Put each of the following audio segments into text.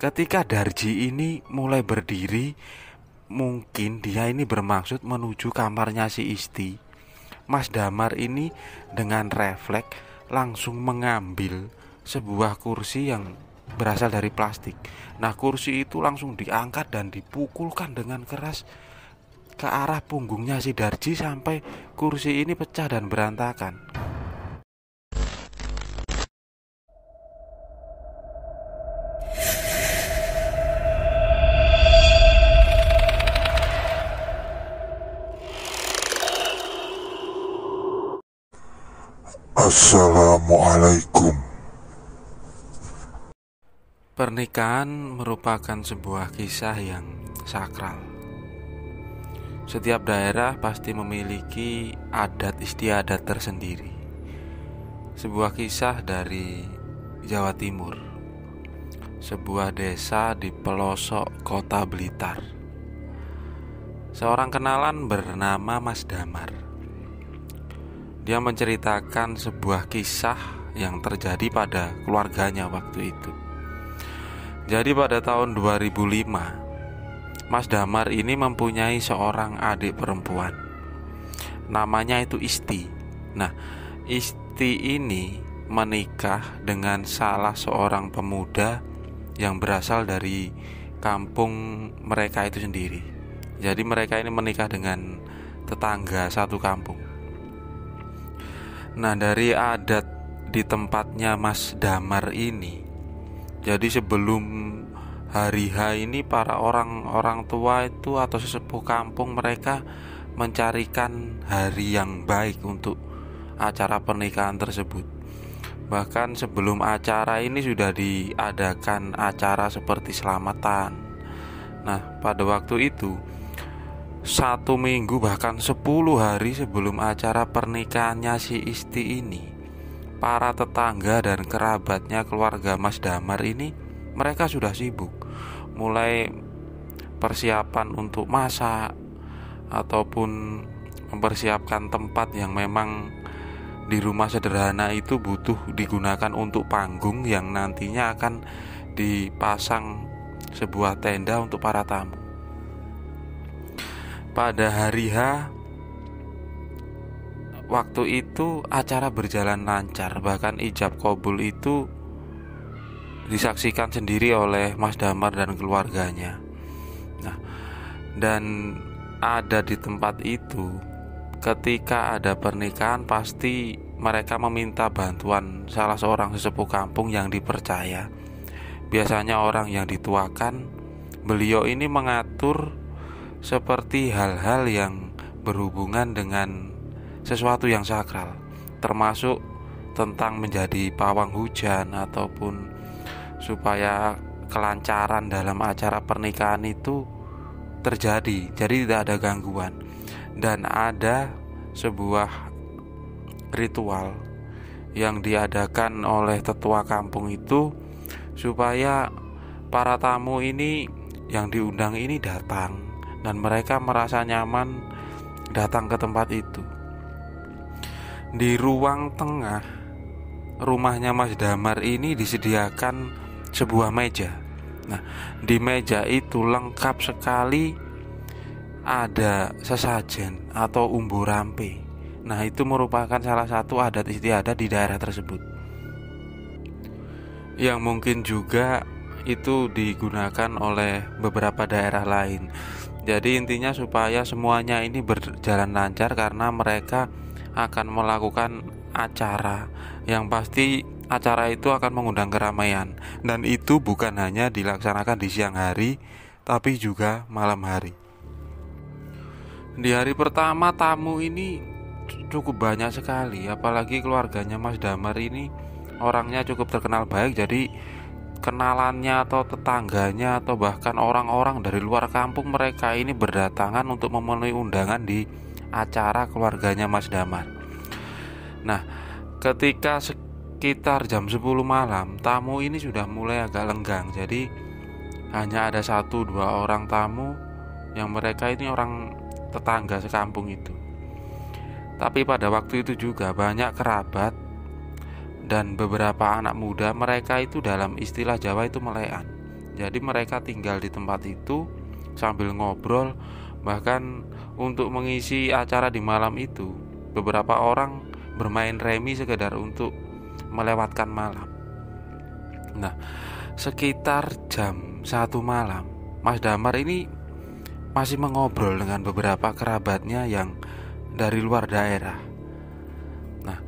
Ketika Darji ini mulai berdiri, mungkin dia ini bermaksud menuju kamarnya si Isti. Mas Damar ini dengan refleks langsung mengambil sebuah kursi yang berasal dari plastik. Nah, kursi itu langsung diangkat dan dipukulkan dengan keras ke arah punggungnya si Darji sampai kursi ini pecah dan berantakan. Assalamualaikum. Pernikahan merupakan sebuah kisah yang sakral. Setiap daerah pasti memiliki adat istiadat tersendiri. Sebuah kisah dari Jawa Timur, sebuah desa di pelosok kota Blitar. Seorang kenalan bernama Mas Damar. Dia menceritakan sebuah kisah yang terjadi pada keluarganya waktu itu. Jadi pada tahun 2005, Mas Damar ini mempunyai seorang adik perempuan. Namanya itu Isti. Nah, Isti ini menikah dengan salah seorang pemuda yang berasal dari kampung mereka itu sendiri. Jadi mereka ini menikah dengan tetangga satu kampung. Nah, dari adat di tempatnya Mas Damar ini, jadi sebelum hari H ini para orang tua itu atau sesepuh kampung mereka mencarikan hari yang baik untuk acara pernikahan tersebut. Bahkan sebelum acara ini sudah diadakan acara seperti selamatan. Nah, pada waktu itu 1 minggu bahkan 10 hari sebelum acara pernikahannya si Isti ini, para tetangga dan kerabatnya keluarga Mas Damar ini mereka sudah sibuk, mulai persiapan untuk masak ataupun mempersiapkan tempat yang memang di rumah sederhana itu butuh digunakan untuk panggung yang nantinya akan dipasang sebuah tenda untuk para tamu. Pada hari H waktu itu acara berjalan lancar, bahkan ijab kabul itu disaksikan sendiri oleh Mas Damar dan keluarganya. Nah, dan ada di tempat itu, ketika ada pernikahan pasti mereka meminta bantuan salah seorang sesepuh kampung yang dipercaya. Biasanya orang yang dituakan. Beliau ini mengatur seperti hal-hal yang berhubungan dengan sesuatu yang sakral, termasuk tentang menjadi pawang hujan ataupun supaya kelancaran dalam acara pernikahan itu terjadi, jadi tidak ada gangguan. Dan ada sebuah ritual yang diadakan oleh tetua kampung itu supaya para tamu ini yang diundang ini datang dan mereka merasa nyaman datang ke tempat itu. Di ruang tengah rumahnya Mas Damar ini disediakan sebuah meja. Nah, di meja itu lengkap sekali ada sesajen atau umbu rampe. Nah, itu merupakan salah satu adat istiadat di daerah tersebut, yang mungkin juga itu digunakan oleh beberapa daerah lain. Jadi intinya supaya semuanya ini berjalan lancar karena mereka akan melakukan acara yang pasti acara itu akan mengundang keramaian, dan itu bukan hanya dilaksanakan di siang hari tapi juga malam hari. Di hari pertama tamu ini cukup banyak sekali, apalagi keluarganya Mas Damar ini orangnya cukup terkenal baik. Jadi kenalannya atau tetangganya atau bahkan orang-orang dari luar kampung mereka ini berdatangan untuk memenuhi undangan di acara keluarganya Mas Damar. Nah, ketika sekitar jam 10 malam, tamu ini sudah mulai agak lenggang. Jadi hanya ada 1-2 orang tamu yang mereka ini orang tetangga sekampung itu. Tapi pada waktu itu juga banyak kerabat dan beberapa anak muda, mereka itu dalam istilah Jawa itu melean. Jadi mereka tinggal di tempat itu sambil ngobrol. Bahkan untuk mengisi acara di malam itu, beberapa orang bermain remi sekedar untuk melewatkan malam. Nah, sekitar jam 1 malam, Mas Damar ini masih mengobrol dengan beberapa kerabatnya yang dari luar daerah. Nah,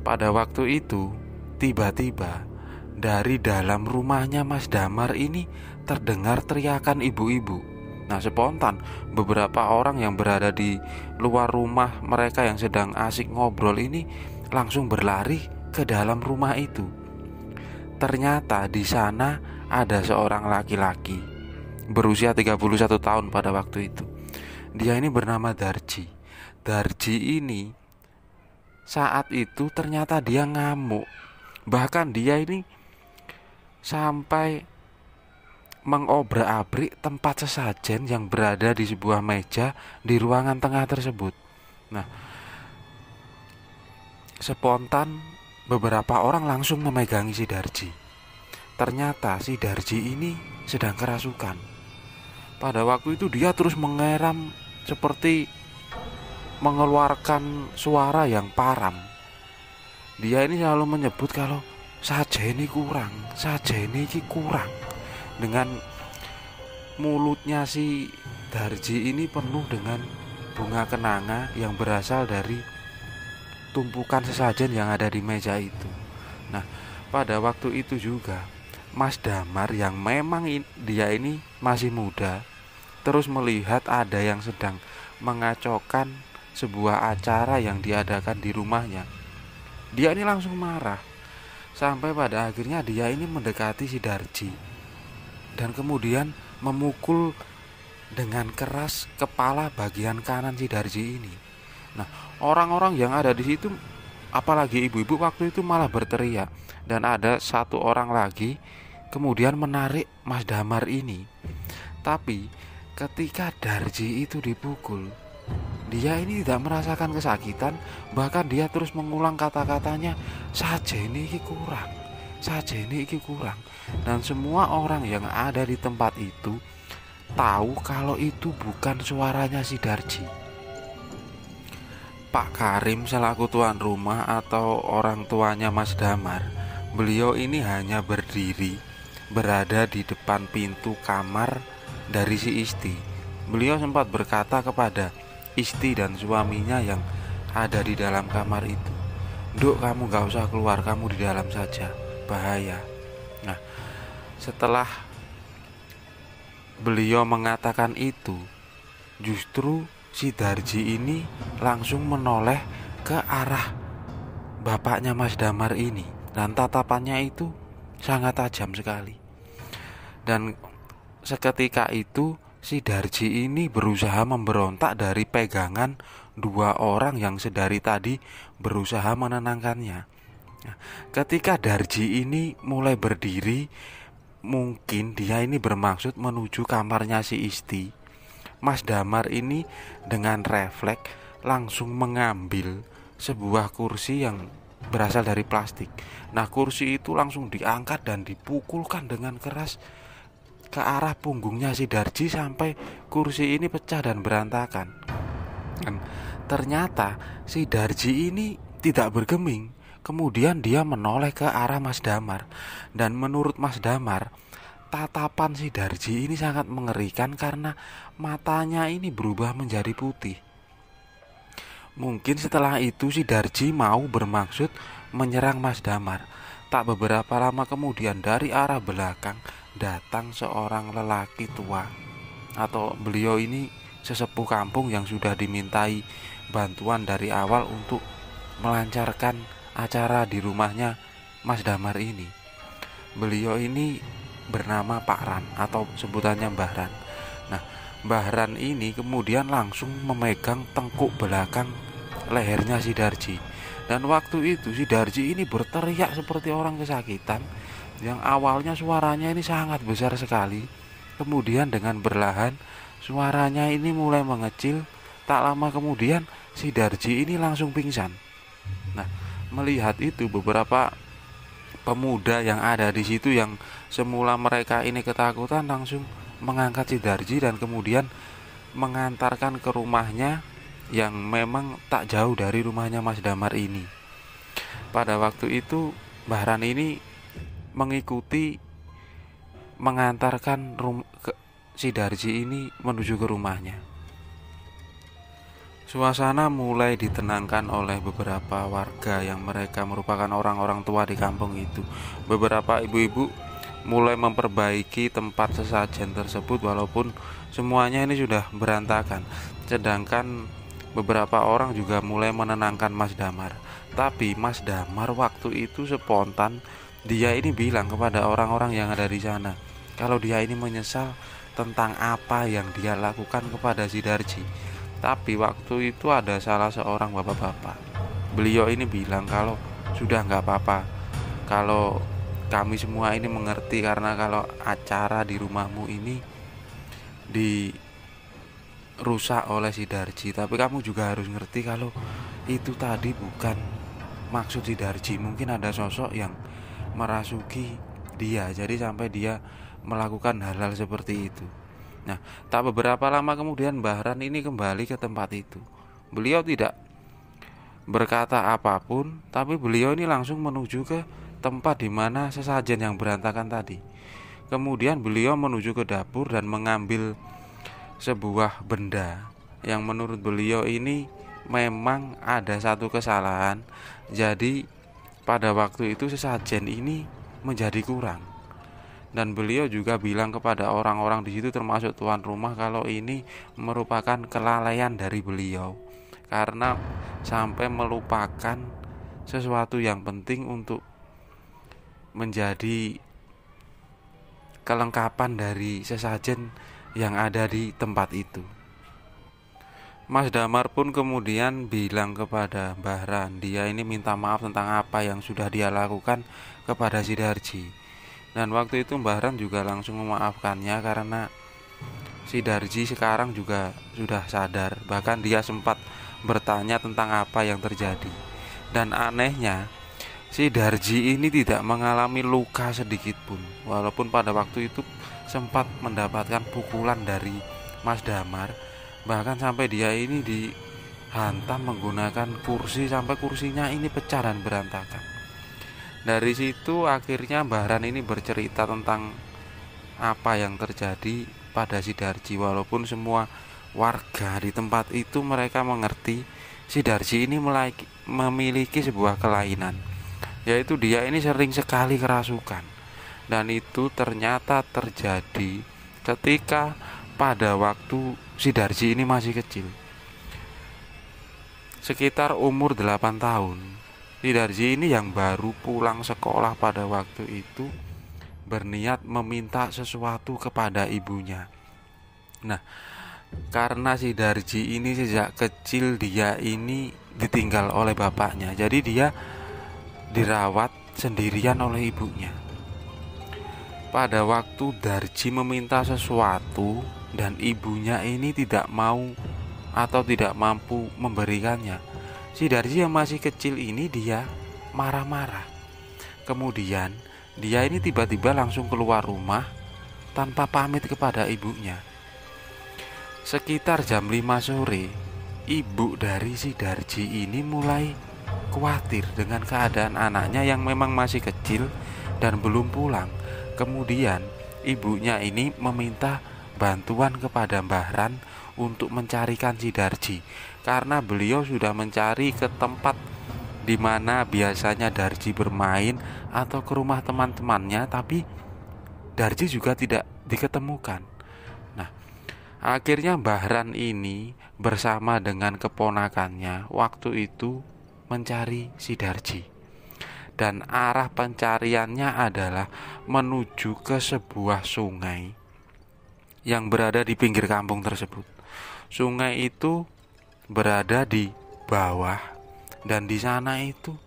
pada waktu itu tiba-tiba dari dalam rumahnya Mas Damar ini terdengar teriakan ibu-ibu. Nah, spontan beberapa orang yang berada di luar rumah mereka yang sedang asik ngobrol ini langsung berlari ke dalam rumah itu. Ternyata di sana ada seorang laki-laki berusia 31 tahun pada waktu itu. Dia ini bernama Darji. Darji ini saat itu ternyata dia ngamuk. Bahkan dia ini sampai mengobrak-abrik tempat sesajen yang berada di sebuah meja di ruangan tengah tersebut. Nah, spontan beberapa orang langsung memegangi si Darji. Ternyata si Darji ini sedang kerasukan. Pada waktu itu dia terus mengeram seperti mengeluarkan suara yang param. Dia ini selalu menyebut kalau sajene kurang, sajene iki kurang. Dengan mulutnya si Darji ini penuh dengan bunga kenanga yang berasal dari tumpukan sesajen yang ada di meja itu. Nah, pada waktu itu juga Mas Damar yang memang dia ini masih muda terus melihat ada yang sedang mengacaukan sebuah acara yang diadakan di rumahnya. Dia ini langsung marah. Sampai pada akhirnya dia ini mendekati si Darji dan kemudian memukul dengan keras kepala bagian kanan si Darji ini. Nah, orang-orang yang ada di situ, apalagi ibu-ibu waktu itu malah berteriak. Dan ada satu orang lagi kemudian menarik Mas Damar ini. Tapi ketika Darji itu dipukul, dia ini tidak merasakan kesakitan. Bahkan dia terus mengulang kata-katanya, sajene iki kurang, sajene iki kurang. Dan semua orang yang ada di tempat itu tahu kalau itu bukan suaranya si Darji. Pak Karim selaku tuan rumah atau orang tuanya Mas Damar, beliau ini hanya berdiri berada di depan pintu kamar dari si Isti. Beliau sempat berkata kepada Isti dan suaminya yang ada di dalam kamar itu, "Duk, kamu gak usah keluar, kamu di dalam saja, bahaya." Nah, setelah beliau mengatakan itu, justru si Darji ini langsung menoleh ke arah bapaknya Mas Damar ini. Dan tatapannya itu sangat tajam sekali. Dan seketika itu si Darji ini berusaha memberontak dari pegangan dua orang yang sedari tadi berusaha menenangkannya. Nah, ketika Darji ini mulai berdiri, mungkin dia ini bermaksud menuju kamarnya si Isti. Mas Damar ini dengan refleks langsung mengambil sebuah kursi yang berasal dari plastik. Nah, kursi itu langsung diangkat dan dipukulkan dengan keras ke arah punggungnya si Darji sampai kursi ini pecah dan berantakan. Dan ternyata si Darji ini tidak bergeming. Kemudian dia menoleh ke arah Mas Damar. Dan menurut Mas Damar, tatapan si Darji ini sangat mengerikan karena matanya ini berubah menjadi putih. Mungkin setelah itu si Darji mau bermaksud menyerang Mas Damar. Tak beberapa lama kemudian dari arah belakang datang seorang lelaki tua, atau beliau ini sesepuh kampung yang sudah dimintai bantuan dari awal untuk melancarkan acara di rumahnya Mas Damar ini. Beliau ini bernama Pak Ran atau sebutannya Mbah Ran. Nah, Mbah Ran ini kemudian langsung memegang tengkuk belakang lehernya si Darji. Dan waktu itu si Darji ini berteriak seperti orang kesakitan, yang awalnya suaranya ini sangat besar sekali. Kemudian dengan perlahan suaranya ini mulai mengecil. Tak lama kemudian si Darji ini langsung pingsan. Nah, melihat itu beberapa pemuda yang ada di situ yang semula mereka ini ketakutan langsung mengangkat Sidarji dan kemudian mengantarkan ke rumahnya yang memang tak jauh dari rumahnya Mas Damar ini. Pada waktu itu Bahran ini mengikuti mengantarkan Sidarji ini menuju ke rumahnya. Suasana mulai ditenangkan oleh beberapa warga yang mereka merupakan orang-orang tua di kampung itu. Beberapa ibu-ibu mulai memperbaiki tempat sesajen tersebut walaupun semuanya ini sudah berantakan. Sedangkan beberapa orang juga mulai menenangkan Mas Damar. Tapi Mas Damar waktu itu spontan dia ini bilang kepada orang-orang yang ada di sana kalau dia ini menyesal tentang apa yang dia lakukan kepada Sidarji. Tapi waktu itu ada salah seorang bapak-bapak. Beliau ini bilang kalau sudah nggak apa-apa, kalau kami semua ini mengerti karena kalau acara di rumahmu ini dirusak oleh Sidarji. Tapi kamu juga harus ngerti kalau itu tadi bukan maksud Sidarji. Mungkin ada sosok yang merasuki dia, jadi sampai dia melakukan hal-hal seperti itu. Nah, tak beberapa lama kemudian Bahran ini kembali ke tempat itu. Beliau tidak berkata apapun, tapi beliau ini langsung menuju ke tempat di mana sesajen yang berantakan tadi. Kemudian beliau menuju ke dapur dan mengambil sebuah benda yang menurut beliau ini memang ada satu kesalahan. Jadi pada waktu itu sesajen ini menjadi kurang. Dan beliau juga bilang kepada orang-orang di situ termasuk tuan rumah kalau ini merupakan kelalaian dari beliau karena sampai melupakan sesuatu yang penting untuk menjadi kelengkapan dari sesajen yang ada di tempat itu. Mas Damar pun kemudian bilang kepada Bahran, dia ini minta maaf tentang apa yang sudah dia lakukan kepada Sidarji. Dan waktu itu Bahran juga langsung memaafkannya karena Sidarji sekarang juga sudah sadar. Bahkan dia sempat bertanya tentang apa yang terjadi. Dan anehnya Sidarji ini tidak mengalami luka sedikit pun. Walaupun pada waktu itu sempat mendapatkan pukulan dari Mas Damar. Bahkan sampai dia ini dihantam menggunakan kursi sampai kursinya ini pecah dan berantakan. Dari situ akhirnya Bahran ini bercerita tentang apa yang terjadi pada Sidarji. Walaupun semua warga di tempat itu mereka mengerti Sidarji ini memiliki sebuah kelainan, yaitu dia ini sering sekali kerasukan. Dan itu ternyata terjadi ketika pada waktu Sidarji ini masih kecil, sekitar umur 8 tahun. Sidarji ini yang baru pulang sekolah pada waktu itu berniat meminta sesuatu kepada ibunya. Nah, karena Sidarji ini sejak kecil dia ini ditinggal oleh bapaknya, jadi dia dirawat sendirian oleh ibunya. Pada waktu Darji meminta sesuatu dan ibunya ini tidak mau atau tidak mampu memberikannya, Sidarji yang masih kecil ini dia marah-marah. Kemudian dia ini tiba-tiba langsung keluar rumah tanpa pamit kepada ibunya. Sekitar jam 5 sore, ibu dari Sidarji ini mulai khawatir dengan keadaan anaknya yang memang masih kecil dan belum pulang. Kemudian ibunya ini meminta bantuan kepada Bahran untuk mencarikan Sidarji, karena beliau sudah mencari ke tempat di mana biasanya Darji bermain atau ke rumah teman-temannya, tapi Darji juga tidak diketemukan. Nah, akhirnya Bahran ini bersama dengan keponakannya waktu itu mencari Sidarji. Dan arah pencariannya adalah menuju ke sebuah sungai yang berada di pinggir kampung tersebut. Sungai itu berada di bawah dan di sana itu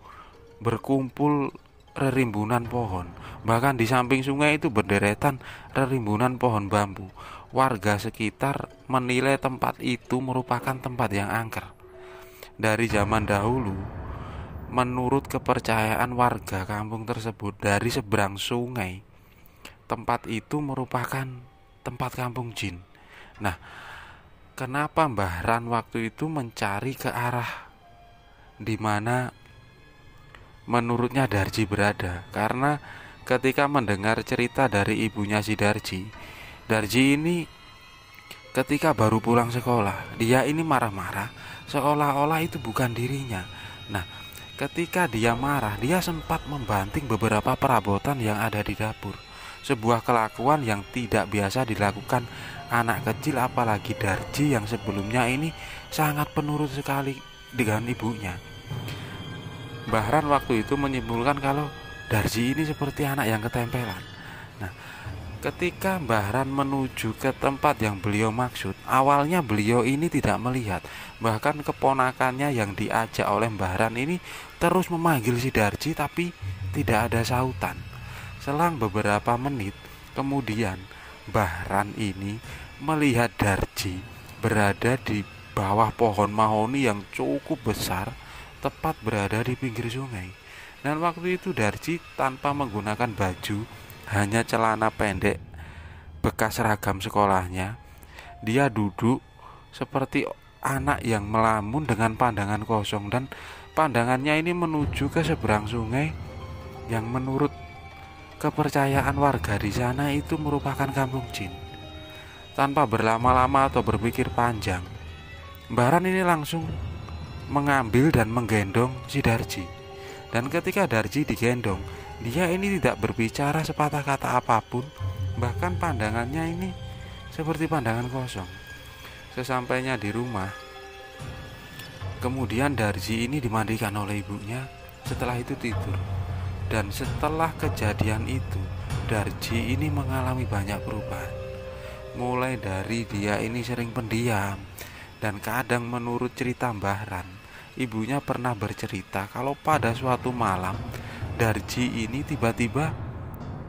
berkumpul rerimbunan pohon. Bahkan di samping sungai itu berderetan rerimbunan pohon bambu. Warga sekitar menilai tempat itu merupakan tempat yang angker. Dari zaman dahulu, menurut kepercayaan warga kampung tersebut, dari seberang sungai tempat itu merupakan tempat kampung jin. Nah, kenapa Mbah Ran waktu itu mencari ke arah di mana menurutnya Darji berada? Karena ketika mendengar cerita dari ibunya si Darji ini ketika baru pulang sekolah, dia ini marah-marah seolah-olah itu bukan dirinya. Nah, ketika dia marah, dia sempat membanting beberapa perabotan yang ada di dapur. Sebuah kelakuan yang tidak biasa dilakukan anak kecil, apalagi Darji yang sebelumnya ini sangat penurut sekali dengan ibunya. Mbah Ran waktu itu menyimpulkan kalau Darji ini seperti anak yang ketempelan. Nah, ketika Mbah Ran menuju ke tempat yang beliau maksud, awalnya beliau ini tidak melihat. Bahkan keponakannya yang diajak oleh Mbah Ran ini terus memanggil si Darji tapi tidak ada sautan. Selang beberapa menit kemudian Mbah Ran ini melihat Darji berada di bawah pohon mahoni yang cukup besar, tepat berada di pinggir sungai. Dan waktu itu Darji tanpa menggunakan baju, hanya celana pendek bekas seragam sekolahnya. Dia duduk seperti anak yang melamun dengan pandangan kosong, dan pandangannya ini menuju ke seberang sungai yang menurut kepercayaan warga di sana itu merupakan kampung jin. Tanpa berlama-lama atau berpikir panjang, Mbah Ran ini langsung mengambil dan menggendong si Darji. Dan ketika Darji digendong, dia ini tidak berbicara sepatah kata apapun, bahkan pandangannya ini seperti pandangan kosong. Sesampainya di rumah, kemudian Darji ini dimandikan oleh ibunya, setelah itu tidur. Dan setelah kejadian itu, Darji ini mengalami banyak perubahan. Mulai dari dia ini sering pendiam, dan kadang menurut cerita Mbah Ran, ibunya pernah bercerita kalau pada suatu malam Darji ini tiba-tiba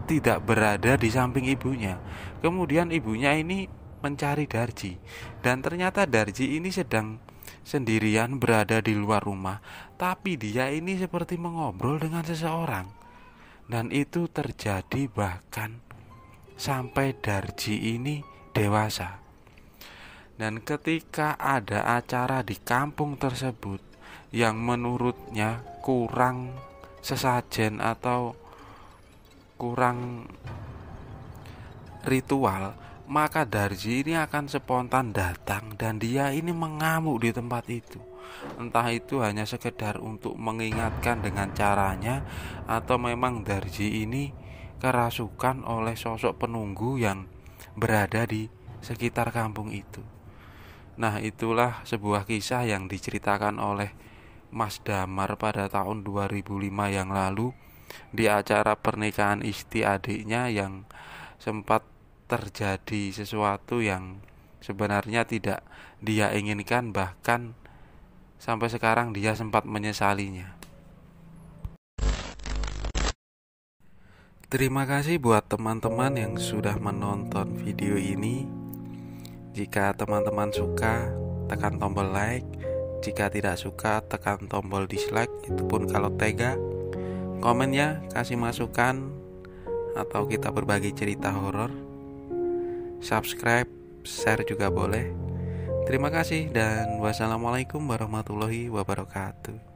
tidak berada di samping ibunya. Kemudian ibunya ini mencari Darji, dan ternyata Darji ini sedang sendirian berada di luar rumah, tapi dia ini seperti mengobrol dengan seseorang. Dan itu terjadi bahkan sampai Darji ini dewasa. Dan ketika ada acara di kampung tersebut yang menurutnya kurang sesajen atau kurang ritual, maka Darji ini akan spontan datang dan dia ini mengamuk di tempat itu. Entah itu hanya sekedar untuk mengingatkan dengan caranya, atau memang Darji ini kerasukan oleh sosok penunggu yang berada di sekitar kampung itu. Nah, itulah sebuah kisah yang diceritakan oleh Mas Damar pada tahun 2005 yang lalu di acara pernikahan istri adiknya, yang sempat terjadi sesuatu yang sebenarnya tidak dia inginkan, bahkan sampai sekarang dia sempat menyesalinya. Terima kasih buat teman-teman yang sudah menonton video ini. Jika teman-teman suka, tekan tombol like. Jika tidak suka, tekan tombol dislike. Itu pun kalau tega. Komen ya, kasih masukan, atau kita berbagi cerita horor. Subscribe, share juga boleh. Terima kasih dan wassalamualaikum warahmatullahi wabarakatuh.